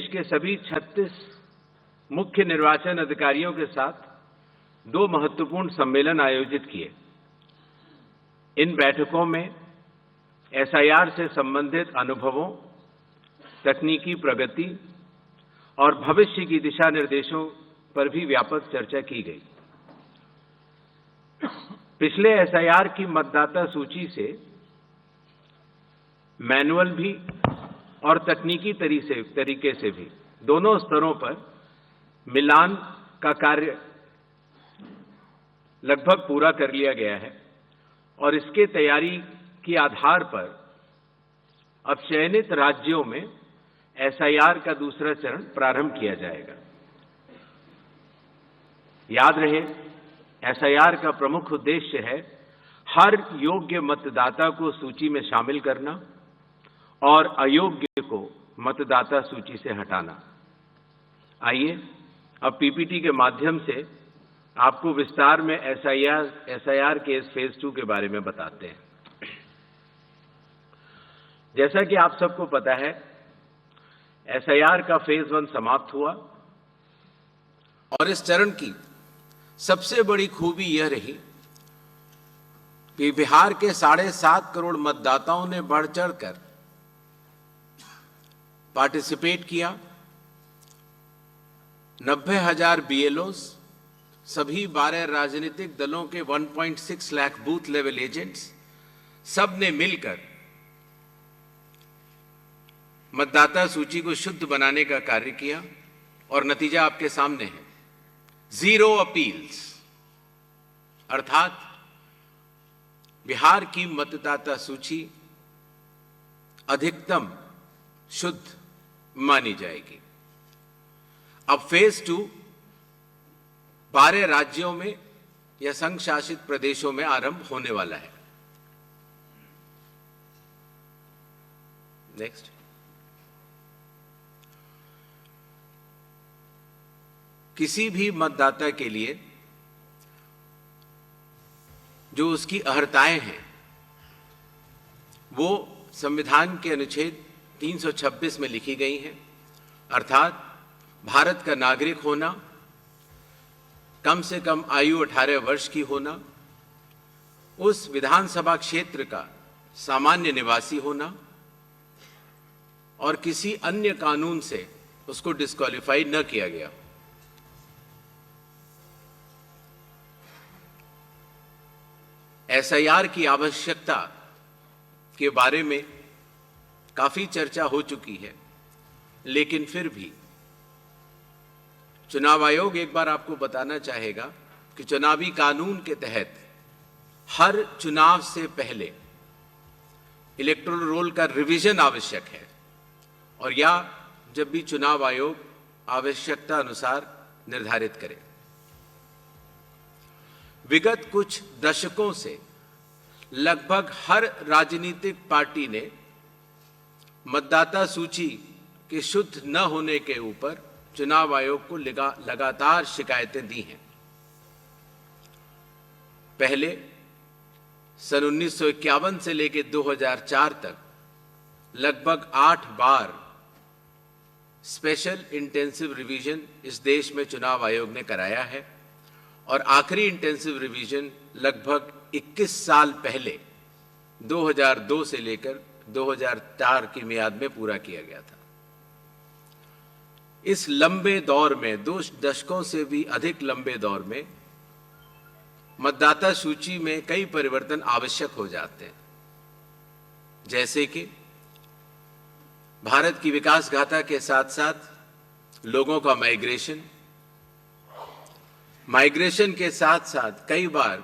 देश के सभी 36 मुख्य निर्वाचन अधिकारियों के साथ 2 महत्वपूर्ण सम्मेलन आयोजित किए। इन बैठकों में एसआईआर से संबंधित अनुभवों, तकनीकी प्रगति और भविष्य की दिशा निर्देशों पर भी व्यापक चर्चा की गई। पिछले एसआईआर की मतदाता सूची से मैनुअल भी और तकनीकी तरीके से भी दोनों स्तरों पर मिलान का कार्य लगभग पूरा कर लिया गया है और इसके तैयारी के आधार पर अब चयनित राज्यों में एसआईआर का दूसरा चरण प्रारंभ किया जाएगा। याद रहे, एसआईआर का प्रमुख उद्देश्य है हर योग्य मतदाता को सूची में शामिल करना और अयोग्य को मतदाता सूची से हटाना। आइए अब पीपीटी के माध्यम से आपको विस्तार में एसआईआर के इस फेज 2 के बारे में बताते हैं। जैसा कि आप सबको पता है, एसआईआर का फेज 1 समाप्त हुआ और इस चरण की सबसे बड़ी खूबी यह रही कि बिहार के 7.5 करोड़ मतदाताओं ने बढ़ चढ़कर पार्टिसिपेट किया। 90,000 बीएलओस, सभी 12 राजनीतिक दलों के 1.6 लाख बूथ लेवल एजेंट्स, सब ने मिलकर मतदाता सूची को शुद्ध बनाने का कार्य किया और नतीजा आपके सामने है। 0 अपील्स, अर्थात बिहार की मतदाता सूची अधिकतम शुद्ध मानी जाएगी। अब फेज 2 12 राज्यों में या संघ शासित प्रदेशों में आरंभ होने वाला है। नेक्स्ट। किसी भी मतदाता के लिए जो उसकी अर्हताएं हैं वो संविधान के अनुच्छेद 326 में लिखी गई हैं, अर्थात भारत का नागरिक होना, कम से कम आयु 18 वर्ष की होना, उस विधानसभा क्षेत्र का सामान्य निवासी होना और किसी अन्य कानून से उसको डिस्क्वालीफाई न किया गया। एसआईआर की आवश्यकता के बारे में काफी चर्चा हो चुकी है, लेकिन फिर भी चुनाव आयोग एक बार आपको बताना चाहेगा कि चुनावी कानून के तहत हर चुनाव से पहले इलेक्टोरल रोल का रिवीजन आवश्यक है और या जब भी चुनाव आयोग आवश्यकता अनुसार निर्धारित करे। विगत कुछ दशकों से लगभग हर राजनीतिक पार्टी ने मतदाता सूची के शुद्ध न होने के ऊपर चुनाव आयोग को लगातार शिकायतें दी हैं। पहले सन 1951 से लेकर 2004 तक लगभग 8 बार स्पेशल इंटेंसिव रिवीजन इस देश में चुनाव आयोग ने कराया है और आखिरी इंटेंसिव रिवीजन लगभग 21 साल पहले 2002 से लेकर 2004 की मियाद में पूरा किया गया था। इस लंबे दौर में, 2 दशकों से भी अधिक लंबे दौर में, मतदाता सूची में कई परिवर्तन आवश्यक हो जाते हैं, जैसे कि भारत की विकास गाथा के साथ साथ लोगों का माइग्रेशन के साथ साथ कई बार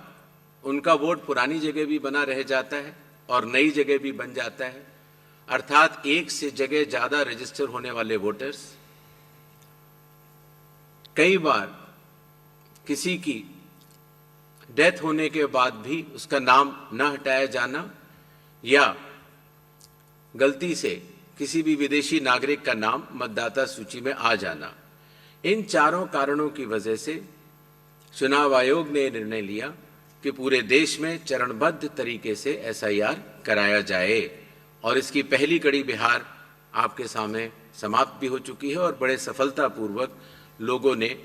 उनका वोट पुरानी जगह भी बना रह जाता है और नई जगह भी बन जाता है, अर्थात एक से जगह ज्यादा रजिस्टर होने वाले वोटर्स। कई बार किसी की डेथ होने के बाद भी उसका नाम न हटाया जाना या गलती से किसी भी विदेशी नागरिक का नाम मतदाता सूची में आ जाना। इन चारों कारणों की वजह से चुनाव आयोग ने निर्णय लिया कि पूरे देश में चरणबद्ध तरीके से एसआईआर कराया जाए और इसकी पहली कड़ी बिहार आपके सामने समाप्त भी हो चुकी है और बड़े सफलतापूर्वक लोगों ने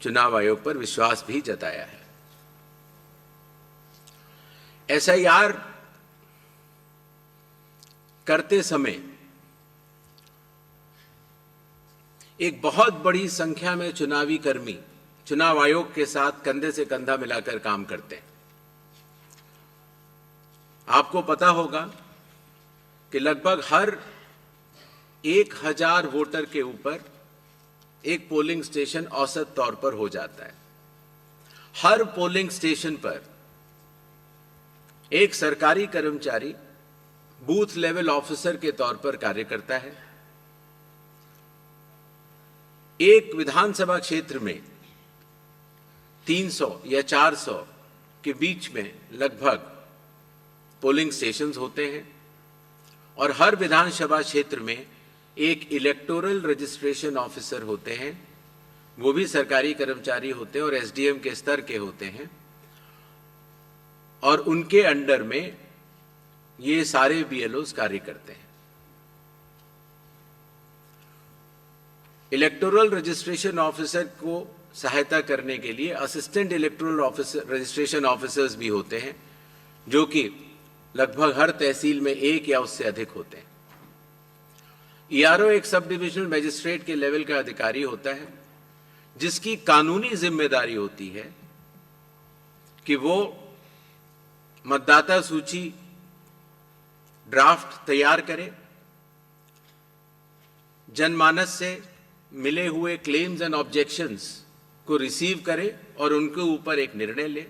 चुनाव आयोग पर विश्वास भी जताया है। एसआईआर करते समय एक बहुत बड़ी संख्या में चुनावी कर्मी चुनाव आयोग के साथ कंधे से कंधा मिलाकर काम करते हैं। आपको पता होगा कि लगभग हर 1000 वोटर के ऊपर एक पोलिंग स्टेशन औसत तौर पर हो जाता है। हर पोलिंग स्टेशन पर एक सरकारी कर्मचारी बूथ लेवल ऑफिसर के तौर पर कार्य करता है। एक विधानसभा क्षेत्र में 300 या 400 के बीच में लगभग पोलिंग स्टेशंस होते हैं और हर विधानसभा क्षेत्र में एक इलेक्टोरल रजिस्ट्रेशन ऑफिसर होते हैं। वो भी सरकारी कर्मचारी होते हैं और एसडीएम के स्तर के होते हैं और उनके अंडर में ये सारे बीएलओज कार्य करते हैं। इलेक्टोरल रजिस्ट्रेशन ऑफिसर को सहायता करने के लिए assistant electoral officer registration officers भी होते हैं, जो कि लगभग हर तहसील में एक या उससे अधिक होते हैं। ईआरओ एक सब डिविजनल मजिस्ट्रेट के लेवल का अधिकारी होता है, जिसकी कानूनी जिम्मेदारी होती है कि वो मतदाता सूची ड्राफ्ट तैयार करे, जनमानस से मिले हुए क्लेम्स एंड ऑब्जेक्शंस को रिसीव करे और उनके ऊपर एक निर्णय ले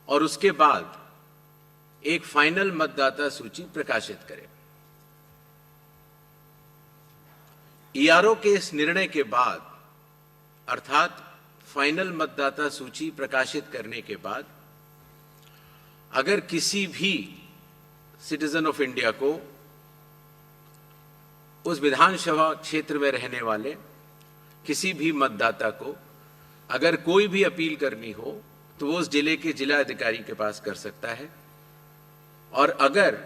और उसके बाद एक फाइनल मतदाता सूची प्रकाशित करे। ईआरओ के इस निर्णय के बाद, अर्थात फाइनल मतदाता सूची प्रकाशित करने के बाद, अगर किसी भी सिटीजन ऑफ इंडिया को, उस विधानसभा क्षेत्र में रहने वाले किसी भी मतदाता को अगर कोई भी अपील करनी हो तो वो उस जिले के जिला अधिकारी के पास कर सकता है और अगर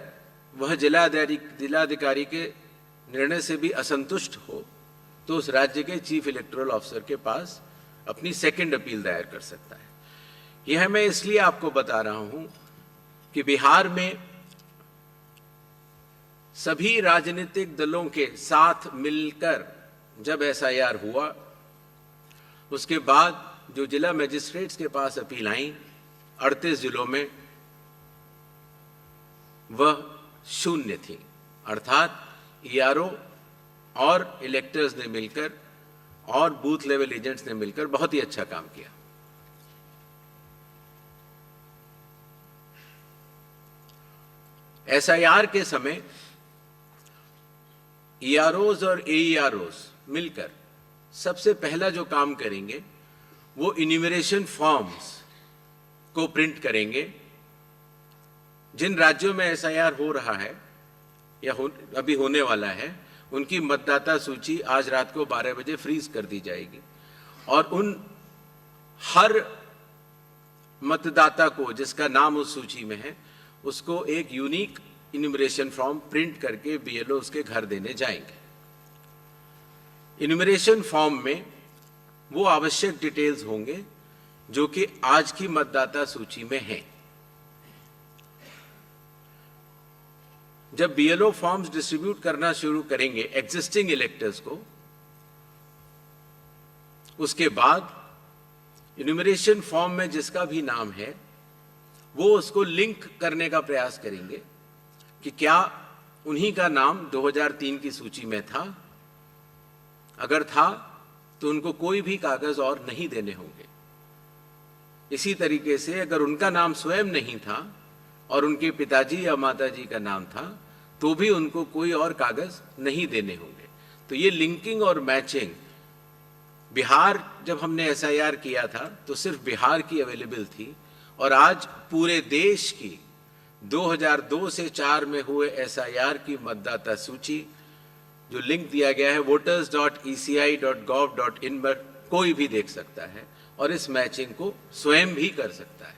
वह जिलाधिकारी के निर्णय से भी असंतुष्ट हो तो उस राज्य के चीफ इलेक्टोरल ऑफिसर के पास अपनी सेकंड अपील दायर कर सकता है। यह मैं इसलिए आपको बता रहा हूं कि बिहार में सभी राजनीतिक दलों के साथ मिलकर जब एसआईआर हुआ, उसके बाद जो जिला मजिस्ट्रेट्स के पास अपील आई 38 जिलों में, वह 0 थी। अर्थात ईआरओ और इलेक्टर्स ने मिलकर और बूथ लेवल एजेंट्स ने मिलकर बहुत ही अच्छा काम किया। एसआईआर के समय ईआरओज और एईआरओज मिलकर सबसे पहला जो काम करेंगे वो इन्यूमरेशन फॉर्म्स को प्रिंट करेंगे। जिन राज्यों में एसआईआर हो रहा है या अभी होने वाला है, उनकी मतदाता सूची आज रात को 12 बजे फ्रीज कर दी जाएगी और उन हर मतदाता को जिसका नाम उस सूची में है, उसको एक यूनिक इन्यूमरेशन फॉर्म प्रिंट करके बीएलओ उसके घर देने जाएंगे। इन्यूमरेशन फॉर्म में वो आवश्यक डिटेल्स होंगे जो कि आज की मतदाता सूची में हैं। जब बीएलओ फॉर्म्स डिस्ट्रीब्यूट करना शुरू करेंगे एग्जिस्टिंग इलेक्टर्स को, उसके बाद इन्यूमरेशन फॉर्म में जिसका भी नाम है वो उसको लिंक करने का प्रयास करेंगे कि क्या उन्हीं का नाम 2003 की सूची में था। अगर था तो उनको कोई भी कागज और नहीं देने होंगे। इसी तरीके से अगर उनका नाम स्वयं नहीं था और उनके पिताजी या माताजी का नाम था तो भी उनको कोई और कागज नहीं देने होंगे। तो ये लिंकिंग और मैचिंग, बिहार जब हमने एसआईआर किया था तो सिर्फ बिहार की अवेलेबल थी और आज पूरे देश की 2002 से 4 में हुए एसआईआर की मतदाता सूची जो लिंक दिया गया है voters.eci.gov.in पर कोई भी देख सकता है और इस मैचिंग को स्वयं भी कर सकता है।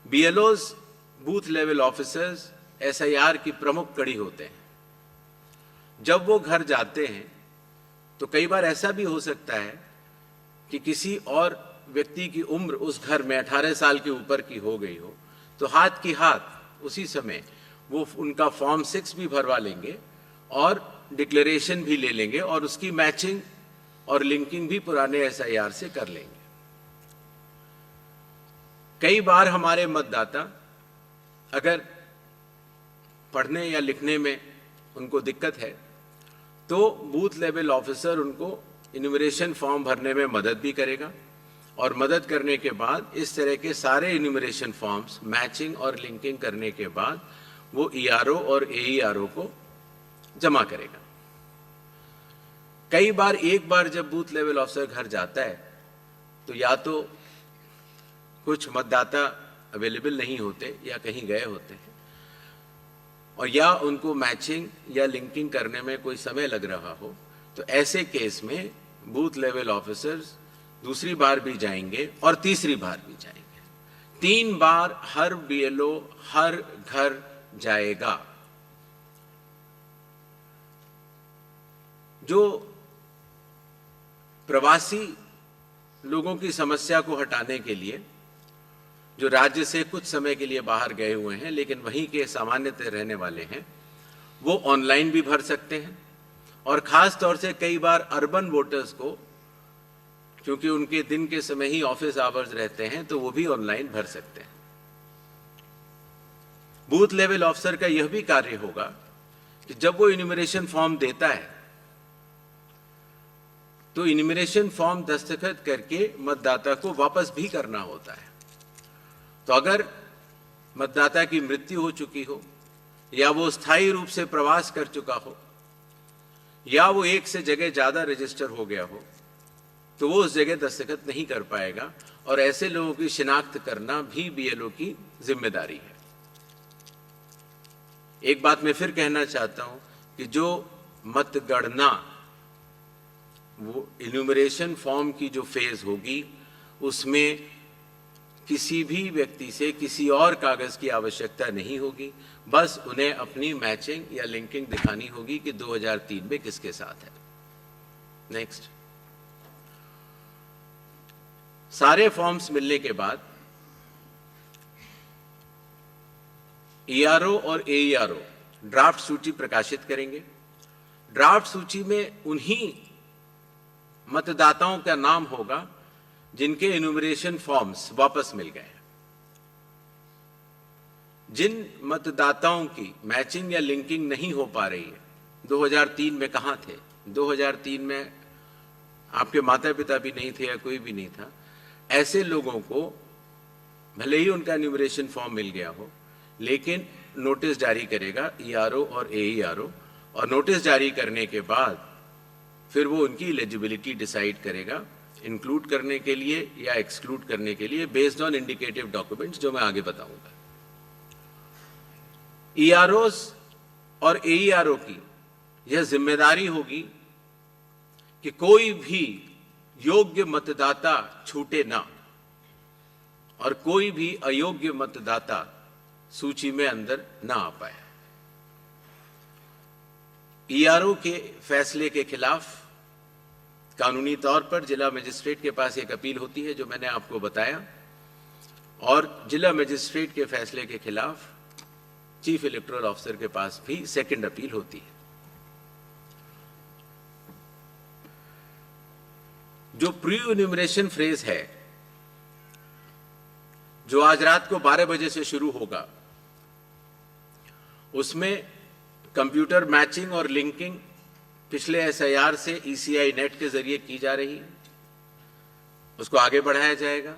बीएलओज, बूथ लेवल ऑफिसर्स एसआईआर की प्रमुख कड़ी होते हैं। जब वो घर जाते हैं तो कई बार ऐसा भी हो सकता है कि किसी और व्यक्ति की उम्र उस घर में 18 साल के ऊपर की हो गई हो, तो हाथ की हाथ उसी समय वो उनका फॉर्म 6 भी भरवा लेंगे और डिक्लेरेशन भी ले लेंगे और उसकी मैचिंग और लिंकिंग भी पुराने एसआईआर से कर लेंगे। कई बार हमारे मतदाता अगर पढ़ने या लिखने में उनको दिक्कत है तो बूथ लेवल ऑफिसर उनको इन्यूमरेशन फॉर्म भरने में मदद भी करेगा और मदद करने के बाद इस तरह के सारे इन्यूमरेशन फॉर्म्स मैचिंग और लिंकिंग करने के बाद वो ईआरओ और एईआरओ को जमा करेगा। कई बार एक बार जब बूथ लेवल ऑफिसर घर जाता है तो या तो कुछ मतदाता अवेलेबल नहीं होते या कहीं गए होते हैं और या उनको मैचिंग या लिंकिंग करने में कोई समय लग रहा हो, तो ऐसे केस में बूथ लेवल ऑफिसर्स दूसरी बार भी जाएंगे और तीसरी बार भी जाएंगे। 3 बार हर बीएलओ हर घर जाएगा। जो प्रवासी लोगों की समस्या को हटाने के लिए जो राज्य से कुछ समय के लिए बाहर गए हुए हैं लेकिन वहीं के सामान्यतः रहने वाले हैं, वो ऑनलाइन भी भर सकते हैं और खास तौर से कई बार अर्बन वोटर्स को, क्योंकि उनके दिन के समय ही ऑफिस आवर्स रहते हैं, तो वो भी ऑनलाइन भर सकते हैं। बूथ लेवल ऑफिसर का यह भी कार्य होगा कि जब वो इन्यूमरेशन फॉर्म देता है तो इन्यूमरेशन फॉर्म दस्तखत करके मतदाता को वापस भी करना होता है। तो अगर मतदाता की मृत्यु हो चुकी हो या वो स्थायी रूप से प्रवास कर चुका हो या वो एक से जगह ज्यादा रजिस्टर हो गया हो, तो वो उस जगह दस्तखत नहीं कर पाएगा और ऐसे लोगों की शिनाख्त करना भी बीएलओ की जिम्मेदारी है। एक बात मैं फिर कहना चाहता हूं कि जो मतगणना, वो इन्यूमरेशन फॉर्म की जो फेज होगी उसमें किसी भी व्यक्ति से किसी और कागज की आवश्यकता नहीं होगी, बस उन्हें अपनी मैचिंग या लिंकिंग दिखानी होगी कि 2003 में किसके साथ है। नेक्स्ट, सारे फॉर्म्स मिलने के बाद ईआरओ और एईआरओ ड्राफ्ट सूची प्रकाशित करेंगे। ड्राफ्ट सूची में उन्हीं मतदाताओं का नाम होगा जिनके इन्यूमरेशन फॉर्म्स वापस मिल गए। जिन मतदाताओं की मैचिंग या लिंकिंग नहीं हो पा रही है, 2003 में कहां थे, 2003 में आपके माता पिता भी नहीं थे या कोई भी नहीं था, ऐसे लोगों को भले ही उनका इन्यूमरेशन फॉर्म मिल गया हो, लेकिन नोटिस जारी करेगा ईआरओ और एईआरओ, और नोटिस जारी करने के बाद फिर वो उनकी एलिजिबिलिटी डिसाइड करेगा इंक्लूड करने के लिए या एक्सक्लूड करने के लिए बेस्ड ऑन इंडिकेटिव डॉक्यूमेंट्स, जो मैं आगे बताऊंगा। ईआरओस और एईआरओ की यह जिम्मेदारी होगी कि कोई भी योग्य मतदाता छूटे ना और कोई भी अयोग्य मतदाता सूची में अंदर ना आ पाए। ईआरओ के फैसले के खिलाफ कानूनी तौर पर जिला मजिस्ट्रेट के पास एक अपील होती है, जो मैंने आपको बताया, और जिला मजिस्ट्रेट के फैसले के खिलाफ चीफ इलेक्टोरल ऑफिसर के पास भी सेकंड अपील होती है। जो प्री इन्यूमरेशन फेज है, जो आज रात को 12 बजे से शुरू होगा, उसमें कंप्यूटर मैचिंग और लिंकिंग पिछले एसआईआर से ईसीआई नेट के जरिए की जा रही है, उसको आगे बढ़ाया जाएगा।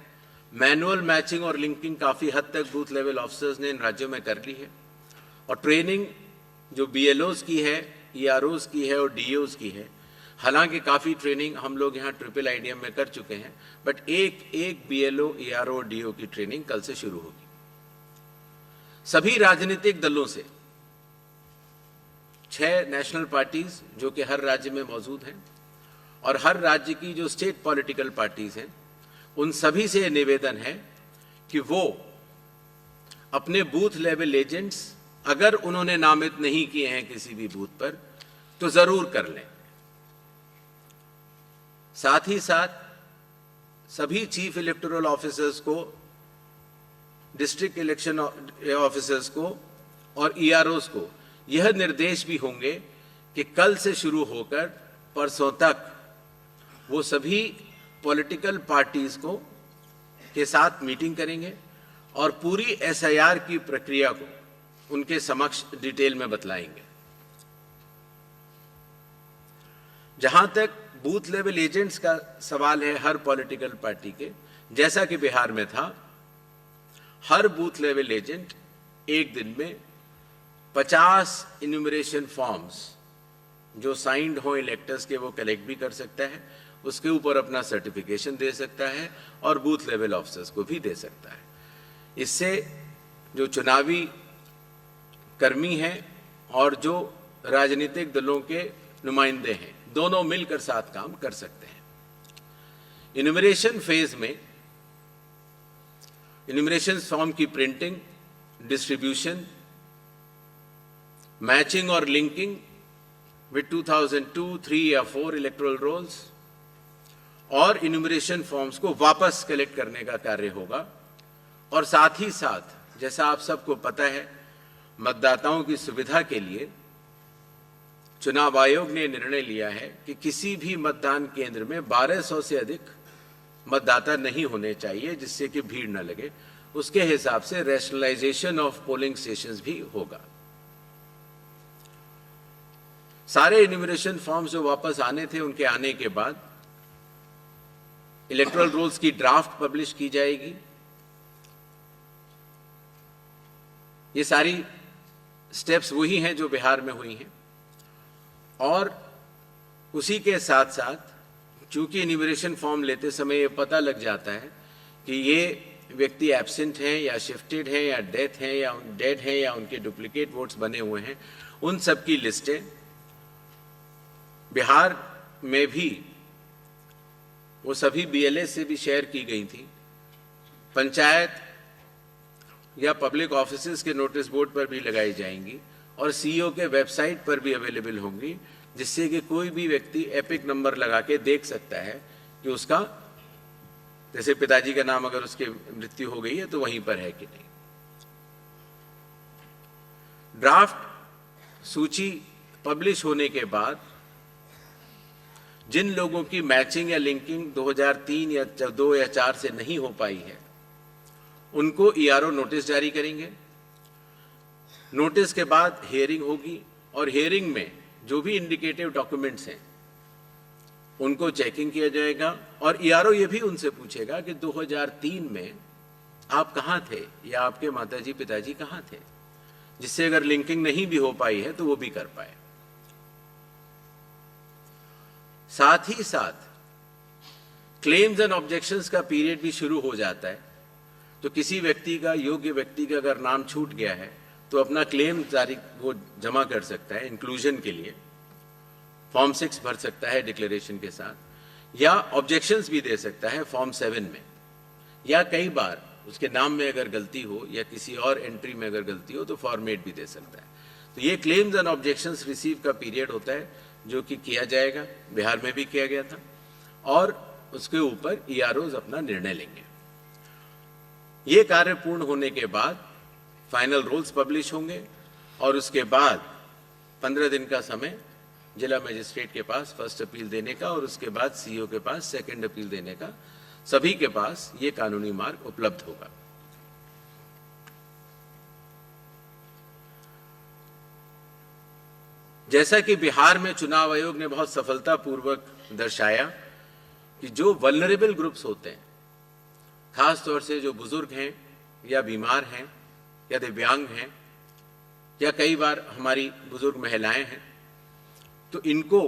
मैनुअल मैचिंग और लिंकिंग काफी हद तक बूथ लेवल ऑफिसर्स ने इन राज्यों में कर ली है, और ट्रेनिंग जो बीएलओज की है, ईआरओज की है और डीओज की है। हालांकि काफी ट्रेनिंग हम लोग यहाँ ट्रिपल आईडीएम में कर चुके हैं, बट एक बीएलओ, ईआरओ और डीओ की ट्रेनिंग कल से शुरू होगी। सभी राजनीतिक दलों से 6 नेशनल पार्टीज जो कि हर राज्य में मौजूद हैं, और हर राज्य की जो स्टेट पॉलिटिकल पार्टीज हैं, उन सभी से निवेदन है कि वो अपने बूथ लेवल एजेंट्स अगर उन्होंने नामित नहीं किए हैं किसी भी बूथ पर तो जरूर कर लें। साथ ही साथ सभी चीफ इलेक्टोरल ऑफिसर्स को, डिस्ट्रिक्ट इलेक्शन ऑफिसर्स को और ईआरओस को यह निर्देश भी होंगे कि कल से शुरू होकर परसों तक वो सभी पॉलिटिकल पार्टीज को के साथ मीटिंग करेंगे और पूरी एसआईआर की प्रक्रिया को उनके समक्ष डिटेल में बतलाएंगे। जहां तक बूथ लेवल एजेंट्स का सवाल है हर पॉलिटिकल पार्टी के, जैसा कि बिहार में था, हर बूथ लेवल एजेंट एक दिन में 50 इन्यूमरेशन फॉर्म्स जो साइंड हो इलेक्टर्स के वो कलेक्ट भी कर सकता है, उसके ऊपर अपना सर्टिफिकेशन दे सकता है और बूथ लेवल ऑफिसर्स को भी दे सकता है। इससे जो चुनावी कर्मी हैं और जो राजनीतिक दलों के नुमाइंदे हैं, दोनों मिलकर साथ काम कर सकते हैं। इन्यूमरेशन फेज में इन्यूमरेशन फॉर्म की प्रिंटिंग, डिस्ट्रीब्यूशन, मैचिंग और लिंकिंग विद 2002, 3 या 4 इलेक्टोरल रोल्स और इन्यूमरेशन फॉर्म्स को वापस कलेक्ट करने का कार्य होगा। और साथ ही साथ जैसा आप सबको पता है, मतदाताओं की सुविधा के लिए चुनाव आयोग ने निर्णय लिया है कि किसी भी मतदान केंद्र में 1200 से अधिक मतदाता नहीं होने चाहिए, जिससे कि भीड़ न लगे। उसके हिसाब से रैशनलाइजेशन ऑफ पोलिंग स्टेशंस भी होगा। सारे इन्यूमरेशन फॉर्म्स जो वापस आने थे, उनके आने के बाद इलेक्टोरल रोल्स की ड्राफ्ट पब्लिश की जाएगी। ये सारी स्टेप्स वही हैं जो बिहार में हुई हैं। और उसी के साथ साथ चूंकि इन्यूमरेशन फॉर्म लेते समय ये पता लग जाता है कि ये व्यक्ति एब्सेंट हैं या शिफ्टेड हैं या डेथ हैं या डेड हैं या उनके डुप्लीकेट वोट्स बने हुए हैं, उन सब की लिस्टें बिहार में भी वो सभी बीएलए से भी शेयर की गई थी। पंचायत या पब्लिक ऑफिसेज के नोटिस बोर्ड पर भी लगाई जाएंगी और सीईओ के वेबसाइट पर भी अवेलेबल होंगी, जिससे कि कोई भी व्यक्ति एपिक नंबर लगा के देख सकता है कि उसका, जैसे पिताजी का नाम अगर उसकी मृत्यु हो गई है तो वहीं पर है कि नहीं। ड्राफ्ट सूची पब्लिश होने के बाद जिन लोगों की मैचिंग या लिंकिंग 2003 या 2 या 4 से नहीं हो पाई है, उनको ईआरओ नोटिस जारी करेंगे। नोटिस के बाद हियरिंग होगी और हियरिंग में जो भी इंडिकेटिव डॉक्यूमेंट्स हैं उनको चेकिंग किया जाएगा और ईआरओ ये भी उनसे पूछेगा कि 2003 में आप कहाँ थे या आपके माताजी पिताजी कहाँ थे, जिससे अगर लिंकिंग नहीं भी हो पाई है तो वो भी कर पाए। साथ ही साथ क्लेम्स एंड ऑब्जेक्शंस का पीरियड भी शुरू हो जाता है। तो किसी व्यक्ति का, योग्य व्यक्ति का अगर नाम छूट गया है तो अपना क्लेम जारी वो जमा कर सकता है इंक्लूजन के लिए, फॉर्म 6 भर सकता है डिक्लेरेशन के साथ, या ऑब्जेक्शंस भी दे सकता है फॉर्म 7 में, या कई बार उसके नाम में अगर गलती हो या किसी और एंट्री में अगर गलती हो तो फॉर्मेट भी दे सकता है। तो ये क्लेम्स एंड ऑब्जेक्शंस रिसीव का पीरियड होता है जो कि किया जाएगा, बिहार में भी किया गया था, और उसके ऊपर ईआरओज अपना निर्णय लेंगे। ये कार्य पूर्ण होने के बाद फाइनल रूल्स पब्लिश होंगे और उसके बाद 15 दिन का समय जिला मजिस्ट्रेट के पास फर्स्ट अपील देने का और उसके बाद सीईओ के पास सेकंड अपील देने का, सभी के पास ये कानूनी मार्ग उपलब्ध होगा। जैसा कि बिहार में चुनाव आयोग ने बहुत सफलतापूर्वक दर्शाया कि जो वल्नरेबल ग्रुप्स होते हैं, खास तौर से जो बुजुर्ग हैं या बीमार हैं या दिव्यांग हैं या कई बार हमारी बुजुर्ग महिलाएं हैं, तो इनको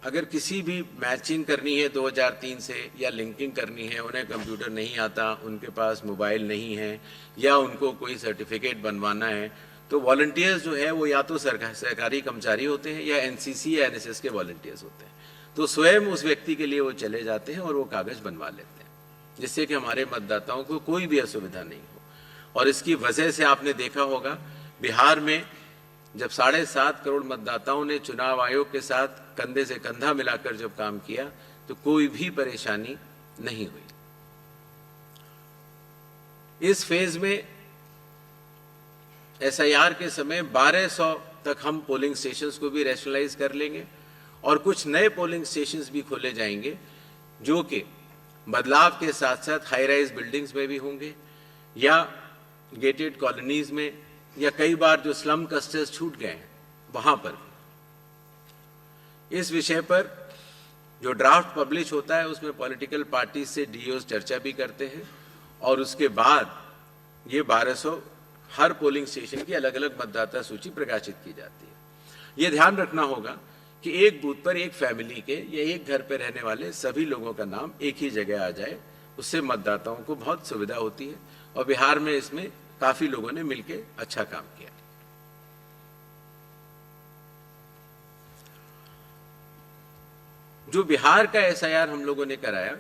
अगर किसी भी मैचिंग करनी है 2003 से या लिंकिंग करनी है, उन्हें कंप्यूटर नहीं आता, उनके पास मोबाइल नहीं है या उनको कोई सर्टिफिकेट बनवाना है, तो वॉलंटियर्स जो है वो या तो सरकारी कर्मचारी होते हैं या एनसीसी या एनएसएस के वॉलंटियर्स होते हैं। तो स्वयं उस व्यक्ति के लिए वो चले जाते हैं और वो कागज बनवा लेते हैं, जिससे कि हमारे मतदाताओं को कोई भी असुविधा नहीं हो। और इसकी वजह से आपने देखा होगा बिहार में जब 7.5 करोड़ मतदाताओं ने चुनाव आयोग के साथ कंधे से कंधा मिलाकर जब काम किया तो कोई भी परेशानी नहीं हुई। इस फेज में एसआईआर के समय 1200 तक हम पोलिंग स्टेशंस को भी रैशनलाइज कर लेंगे और कुछ नए पोलिंग स्टेशंस भी खोले जाएंगे जो कि बदलाव के साथ साथ हाई राइज बिल्डिंग्स में भी होंगे या गेटेड कॉलोनीज में या कई बार जो स्लम क्लस्टर्स छूट गए हैं वहां पर। इस विषय पर जो ड्राफ्ट पब्लिश होता है उसमें पॉलिटिकल पार्टी से डीओज चर्चा भी करते हैं और उसके बाद ये 1200 हर पोलिंग स्टेशन की अलग अलग मतदाता सूची प्रकाशित की जाती है। ये ध्यान रखना होगा कि एक बूथ पर एक फैमिली के या एक घर पर रहने वाले सभी लोगों का नाम एक ही जगह आ जाए, उससे मतदाताओं को बहुत सुविधा होती है और बिहार में इसमें काफी लोगों ने मिलकर अच्छा काम किया। जो बिहार का एसआईआर हम लोगों ने कराया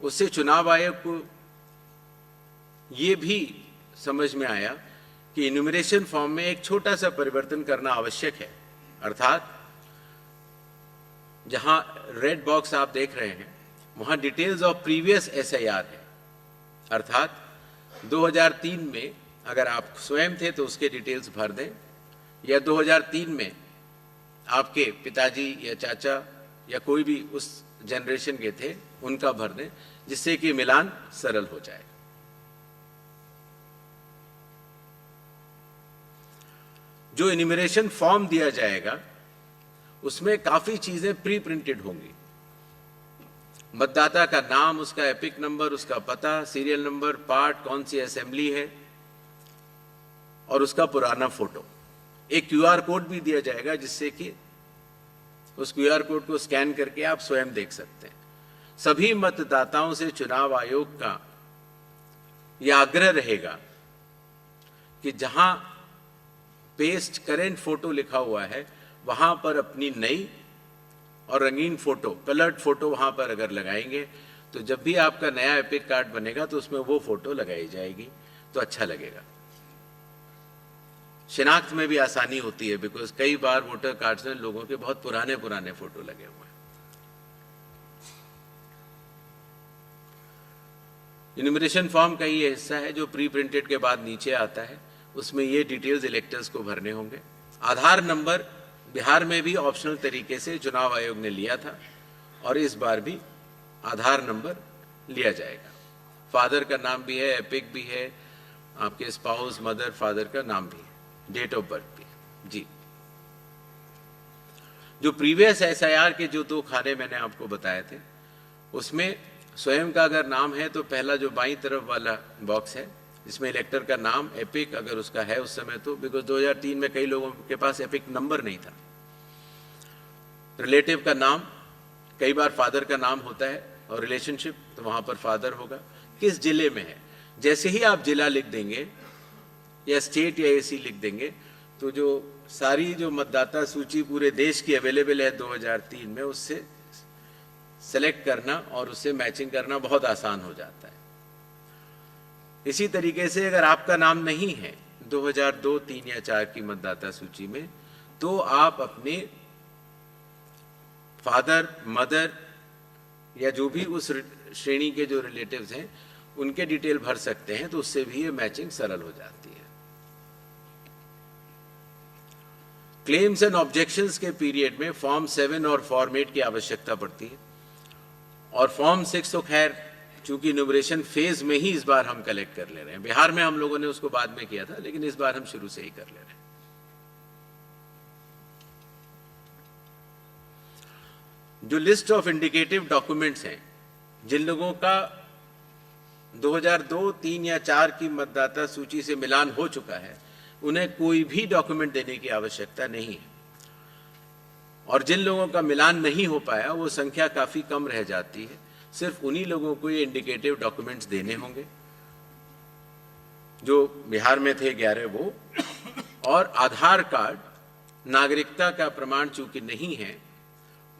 उससे चुनाव आयोग को ये भी समझ में आया कि इन्यूमरेशन फॉर्म में एक छोटा सा परिवर्तन करना आवश्यक है। अर्थात जहां रेड बॉक्स आप देख रहे हैं वहां डिटेल्स ऑफ प्रीवियस एसआईआर है। अर्थात 2003 में अगर आप स्वयं थे तो उसके डिटेल्स भर दें या 2003 में आपके पिताजी या चाचा या कोई भी उस जनरेशन के थे उनका भर दें, जिससे कि मिलान सरल हो जाए। जो इन्यूमरेशन फॉर्म दिया जाएगा उसमें काफी चीजें प्री प्रिंटेड होंगी। मतदाता का नाम, उसका एपिक नंबर, उसका पता, सीरियल नंबर, पार्ट, कौन सी असेंबली है और उसका पुराना फोटो। एक क्यूआर कोड भी दिया जाएगा जिससे कि उस क्यूआर कोड को स्कैन करके आप स्वयं देख सकते हैं। सभी मतदाताओं से चुनाव आयोग का यह आग्रह रहेगा कि जहां पेस्ट करेंट फोटो लिखा हुआ है वहां पर अपनी नई और रंगीन फोटो, कलर्ड फोटो वहां पर अगर लगाएंगे तो जब भी आपका नया एपिक कार्ड बनेगा तो उसमें वो फोटो लगाई जाएगी तो अच्छा लगेगा। शिनाख्त में भी आसानी होती है बिकॉज कई बार वोटर कार्ड्स में लोगों के बहुत पुराने पुराने फोटो लगे हुए हैं। इन्यूमरेशन फॉर्म का ये हिस्सा है जो प्री प्रिंटेड के बाद नीचे आता है, उसमें ये डिटेल्स इलेक्टर्स को भरने होंगे। आधार नंबर बिहार में भी ऑप्शनल तरीके से चुनाव आयोग ने लिया था और इस बार भी आधार नंबर लिया जाएगा। फादर का नाम भी है, एपिक भी है, आपके स्पाउस, मदर, फादर का नाम भी है, डेट ऑफ बर्थ भी है। जी, जो प्रीवियस एसआईआर के जो 2 खाने मैंने आपको बताए थे उसमें स्वयं का अगर नाम है तो पहला जो बाईं तरफ वाला बॉक्स है जिसमें इलेक्टर का नाम, एपिक अगर उसका है उस समय तो, बिकॉज 2003 में कई लोगों के पास एपिक नंबर नहीं था। रिलेटिव का नाम, कई बार फादर का नाम होता है और रिलेशनशिप तो वहां पर फादर होगा। किस जिले में है, जैसे ही आप जिला लिख देंगे या स्टेट या एसी लिख देंगे तो जो सारी जो मतदाता सूची पूरे देश की अवेलेबल है 2003 में, उससे सेलेक्ट करना और उससे मैचिंग करना बहुत आसान हो जाता है। इसी तरीके से अगर आपका नाम नहीं है 2002, 3 या 4 की मतदाता सूची में तो आप अपने फादर, मदर या जो भी उस श्रेणी के जो रिलेटिव्स हैं उनके डिटेल भर सकते हैं, तो उससे भी ये मैचिंग सरल हो जाती है। क्लेम्स एंड ऑब्जेक्शंस के पीरियड में फॉर्म 7 और फॉर्म 8 की आवश्यकता पड़ती है और फॉर्म 6 तो खैर चूंकि इन्यूमरेशन फेज में ही इस बार हम कलेक्ट कर ले रहे हैं। बिहार में हम लोगों ने उसको बाद में किया था, लेकिन इस बार हम शुरू से ही कर ले रहे हैं। जो लिस्ट ऑफ इंडिकेटिव डॉक्यूमेंट्स हैं, जिन लोगों का 2002, 3 या 4 की मतदाता सूची से मिलान हो चुका है, उन्हें कोई भी डॉक्यूमेंट देने की आवश्यकता नहीं है और जिन लोगों का मिलान नहीं हो पाया वो संख्या काफी कम रह जाती है। सिर्फ उन्हीं लोगों को ये इंडिकेटिव डॉक्यूमेंट्स देने होंगे जो बिहार में थे 11 वो, और आधार कार्ड, नागरिकता का प्रमाण चूंकि नहीं है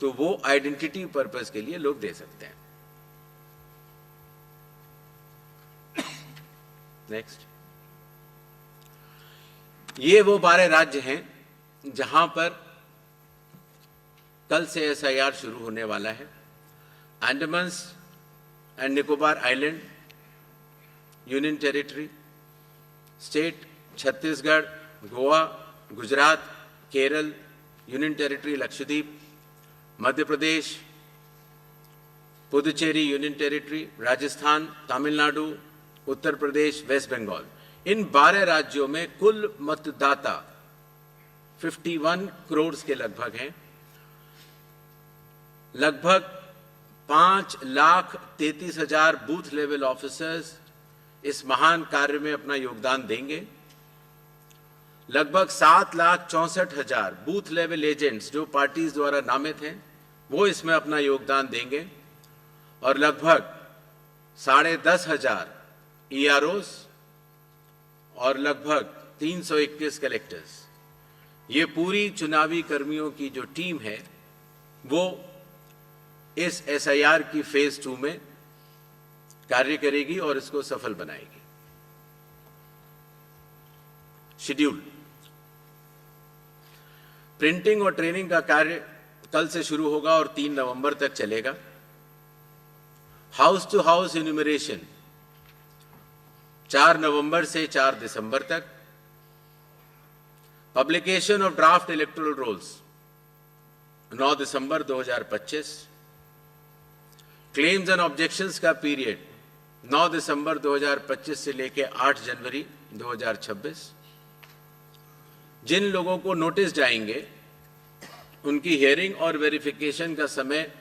तो वो आइडेंटिटी पर्पस के लिए लोग दे सकते हैं। नेक्स्ट, ये वो 12 राज्य हैं जहां पर कल से SIR शुरू होने वाला है। Andaman and Nicobar island union territory, state Chhattisgarh, Goa, Gujarat, Kerala union territory Lakshadweep, Madhya Pradesh, Puducherry union territory, Rajasthan, Tamil Nadu, Uttar Pradesh, West Bengal, इन 12 राज्यों में कुल मतदाता 51 करोड़ के लगभग हैं। लगभग 5,33,000 बूथ लेवल ऑफिसर्स इस महान कार्य में अपना योगदान देंगे। लगभग 7,64,000 बूथ लेवल एजेंट्स जो पार्टीज द्वारा नामित हैं वो इसमें अपना योगदान देंगे और लगभग 10,500 EROs और लगभग 321 कलेक्टर्स, ये पूरी चुनावी कर्मियों की जो टीम है वो इस SIR की फेज 2 में कार्य करेगी और इसको सफल बनाएगी। शेड्यूल, प्रिंटिंग और ट्रेनिंग का कार्य कल से शुरू होगा और 3 नवंबर तक चलेगा। हाउस टू हाउस इन्यूमरेशन 4 नवंबर से 4 दिसंबर तक। Publication of draft electoral rolls 9 दिसंबर 2025। क्लेम्स एंड ऑब्जेक्शंस का पीरियड 9 दिसंबर 2025 से लेकर 8 जनवरी 2026। जिन लोगों को नोटिस जाएंगे उनकी हियरिंग और वेरिफिकेशन का समय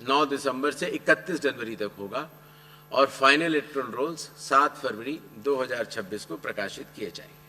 9 दिसंबर से 31 जनवरी तक होगा और फाइनल इलेक्टोरल रोल्स 7 फरवरी 2026 को प्रकाशित किए जाएंगे।